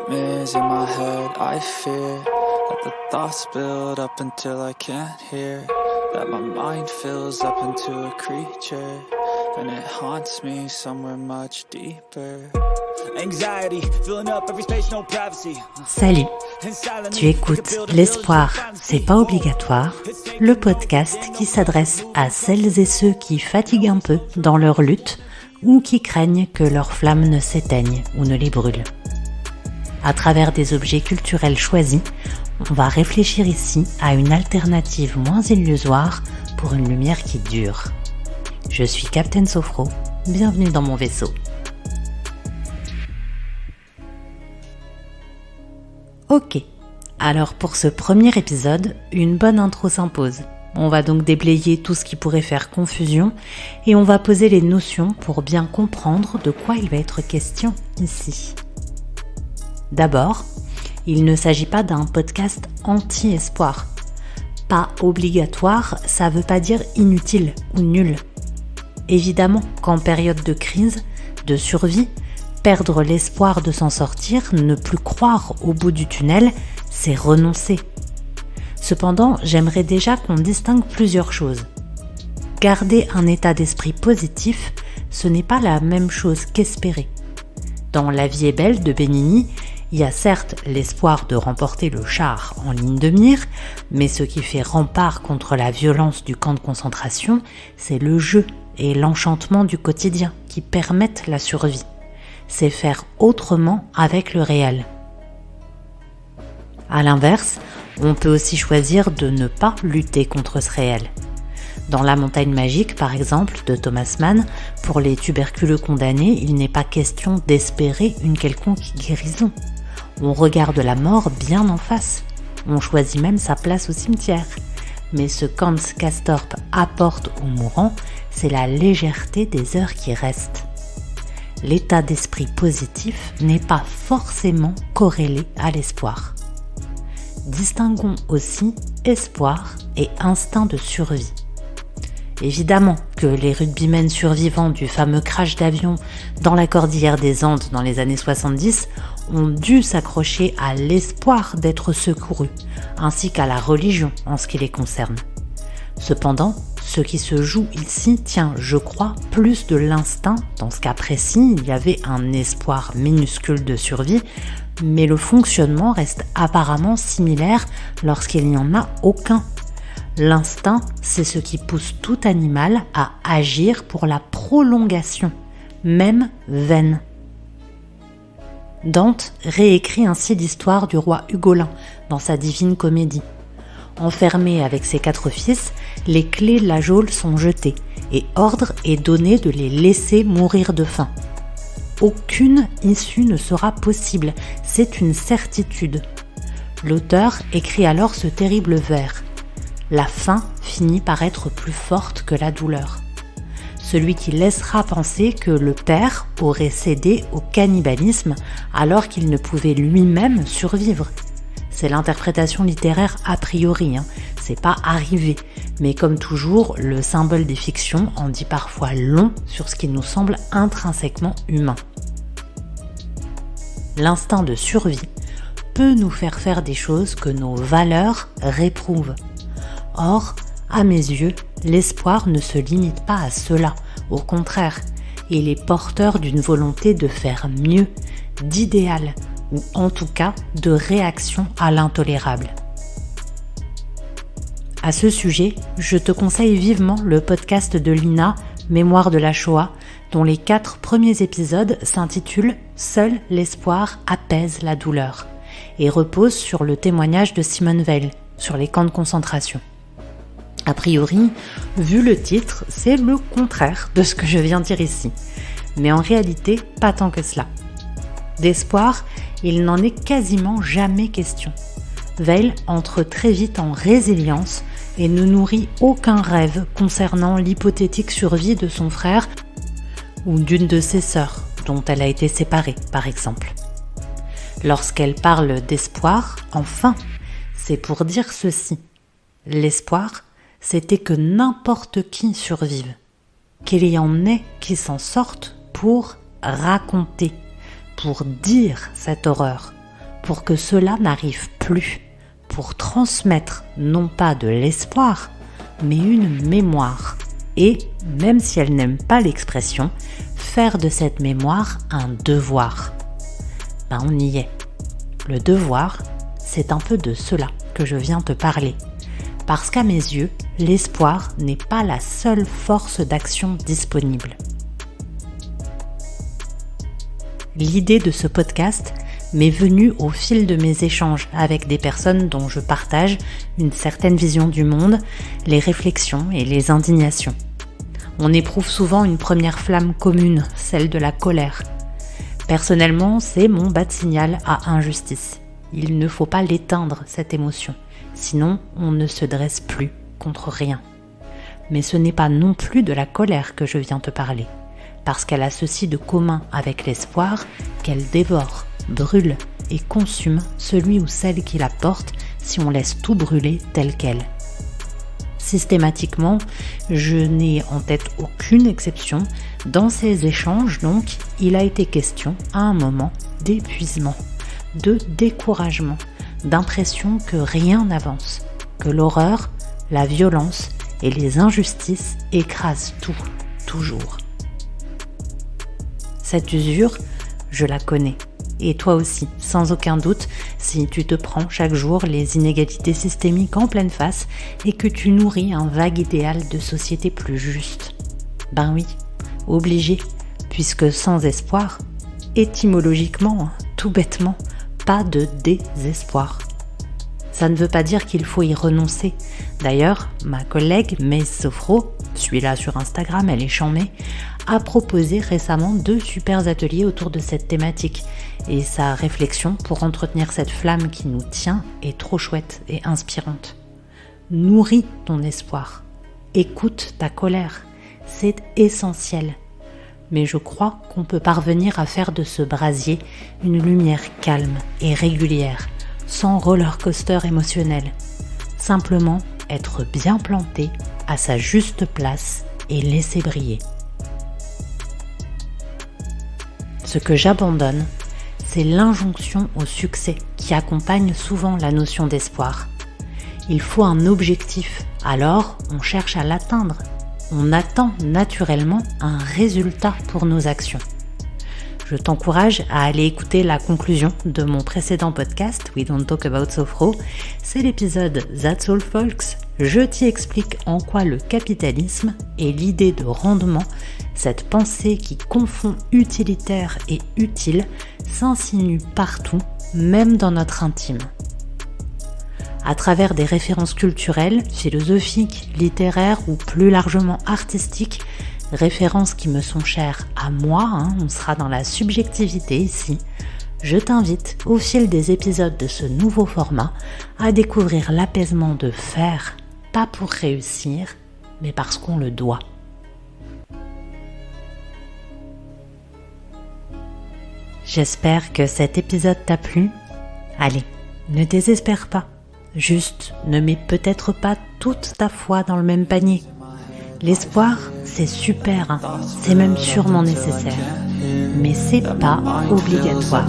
nightmares in my head, I fear that the thoughts build up until I can't hear, that my mind fills up into a creature, and it haunts me somewhere much deeper. Anxiety, filling up every space, no privacy. Salut, tu écoutes L'espoir, c'est pas obligatoire, le podcast qui s'adresse à celles et ceux qui fatiguent un peu dans leur lutte ou qui craignent que leur flamme ne s'éteigne ou ne les brûle. À travers des objets culturels choisis, on va réfléchir ici à une alternative moins illusoire pour une lumière qui dure. Je suis Captain Sofro, bienvenue dans mon vaisseau. Ok, alors pour ce premier épisode, une bonne intro s'impose. On va donc déblayer tout ce qui pourrait faire confusion et on va poser les notions pour bien comprendre de quoi il va être question ici. D'abord, il ne s'agit pas d'un podcast anti-espoir. Pas obligatoire, ça veut pas dire inutile ou nul. Évidemment qu'en période de crise, de survie, perdre l'espoir de s'en sortir, ne plus croire au bout du tunnel, c'est renoncer. Cependant, j'aimerais déjà qu'on distingue plusieurs choses. Garder un état d'esprit positif, ce n'est pas la même chose qu'espérer. Dans La vie est belle de Benigni, il y a certes l'espoir de remporter le char en ligne de mire, mais ce qui fait rempart contre la violence du camp de concentration, c'est le jeu et l'enchantement du quotidien qui permettent la survie. C'est faire autrement avec le réel. À l'inverse, on peut aussi choisir de ne pas lutter contre ce réel. Dans La montagne magique, par exemple, de Thomas Mann, pour les tuberculeux condamnés, il n'est pas question d'espérer une quelconque guérison. On regarde la mort bien en face. On choisit même sa place au cimetière. Mais ce qu'Hans Castorp apporte aux mourants, c'est la légèreté des heures qui restent. L'état d'esprit positif n'est pas forcément corrélé à l'espoir. Distinguons aussi espoir et instinct de survie. Évidemment que les rugbymen survivants du fameux crash d'avion dans la cordillère des Andes dans les années 70 ont dû s'accrocher à l'espoir d'être secourus, ainsi qu'à la religion en ce qui les concerne. Cependant, ce qui se joue ici tient, je crois, plus de l'instinct. Dans ce cas précis, il y avait un espoir minuscule de survie, mais le fonctionnement reste apparemment similaire lorsqu'il n'y en a aucun. L'instinct, c'est ce qui pousse tout animal à agir pour la prolongation, même vaine. Dante réécrit ainsi l'histoire du roi Ugolin dans sa Divine Comédie. Enfermé avec ses 4 fils, les clés de la geôle sont jetées et ordre est donné de les laisser mourir de faim. Aucune issue ne sera possible, c'est une certitude. L'auteur écrit alors ce terrible vers. La faim finit par être plus forte que la douleur. Celui qui laissera penser que le père aurait cédé au cannibalisme alors qu'il ne pouvait lui-même survivre. C'est l'interprétation littéraire a priori, c'est pas arrivé. Mais comme toujours, le symbole des fictions en dit parfois long sur ce qui nous semble intrinsèquement humain. L'instinct de survie peut nous faire faire des choses que nos valeurs réprouvent. Or, à mes yeux, l'espoir ne se limite pas à cela. Au contraire, il est porteur d'une volonté de faire mieux, d'idéal, ou en tout cas de réaction à l'intolérable. À ce sujet, je te conseille vivement le podcast de Lina, Mémoire de la Shoah, dont les 4 premiers épisodes s'intitulent « Seul l'espoir apaise la douleur » et reposent sur le témoignage de Simone Weil sur les camps de concentration. A priori, vu le titre, c'est le contraire de ce que je viens de dire ici. Mais en réalité, pas tant que cela. D'espoir, il n'en est quasiment jamais question. Weil entre très vite en résilience et ne nourrit aucun rêve concernant l'hypothétique survie de son frère ou d'une de ses sœurs, dont elle a été séparée, par exemple. Lorsqu'elle parle d'espoir, enfin, c'est pour dire ceci. L'espoir, c'était que n'importe qui survive, qu'il y en ait qui s'en sortent pour raconter, pour dire cette horreur, pour que cela n'arrive plus, pour transmettre non pas de l'espoir, mais une mémoire. Et, même si elle n'aime pas l'expression, faire de cette mémoire un devoir. On y est. Le devoir, c'est un peu de cela que je viens te parler. Parce qu'à mes yeux, l'espoir n'est pas la seule force d'action disponible. L'idée de ce podcast m'est venue au fil de mes échanges avec des personnes dont je partage une certaine vision du monde, les réflexions et les indignations. On éprouve souvent une première flamme commune, celle de la colère. Personnellement, c'est mon bas de signal à injustice. Il ne faut pas l'éteindre, cette émotion, sinon on ne se dresse plus contre rien. Mais ce n'est pas non plus de la colère que je viens te parler, parce qu'elle a ceci de commun avec l'espoir qu'elle dévore, brûle et consume celui ou celle qui la porte si on laisse tout brûler tel quel. Systématiquement, je n'ai en tête aucune exception. Dans ces échanges, donc, il a été question, à un moment, d'épuisement, de découragement, d'impression que rien n'avance, que l'horreur, la violence et les injustices écrasent tout, toujours. Cette usure, je la connais. Et toi aussi, sans aucun doute, si tu te prends chaque jour les inégalités systémiques en pleine face et que tu nourris un vague idéal de société plus juste. Ben oui, obligé, puisque sans espoir, étymologiquement, tout bêtement, pas de désespoir. Ça ne veut pas dire qu'il faut y renoncer. D'ailleurs, ma collègue Maïs Sofro, suis-la sur Instagram, elle est chambée, a proposé récemment 2 super ateliers autour de cette thématique. Et sa réflexion pour entretenir cette flamme qui nous tient est trop chouette et inspirante. Nourris ton espoir. Écoute ta colère. C'est essentiel. Mais je crois qu'on peut parvenir à faire de ce brasier une lumière calme et régulière, sans roller coaster émotionnel. Simplement être bien planté à sa juste place et laisser briller. Ce que j'abandonne, c'est l'injonction au succès qui accompagne souvent la notion d'espoir. Il faut un objectif, alors on cherche à l'atteindre. On attend naturellement un résultat pour nos actions. Je t'encourage à aller écouter la conclusion de mon précédent podcast We Don't Talk About Sofro. C'est l'épisode That's All Folks. Je t'y explique en quoi le capitalisme et l'idée de rendement, cette pensée qui confond utilitaire et utile, s'insinue partout, même dans notre intime. À travers des références culturelles, philosophiques, littéraires ou plus largement artistiques, références qui me sont chères à moi, on sera dans la subjectivité ici, je t'invite au fil des épisodes de ce nouveau format à découvrir l'apaisement de faire, pas pour réussir, mais parce qu'on le doit. J'espère que cet épisode t'a plu. Allez, ne désespère pas. Juste, ne mets peut-être pas toute ta foi dans le même panier. L'espoir, c'est super, c'est même sûrement nécessaire. Mais c'est pas obligatoire.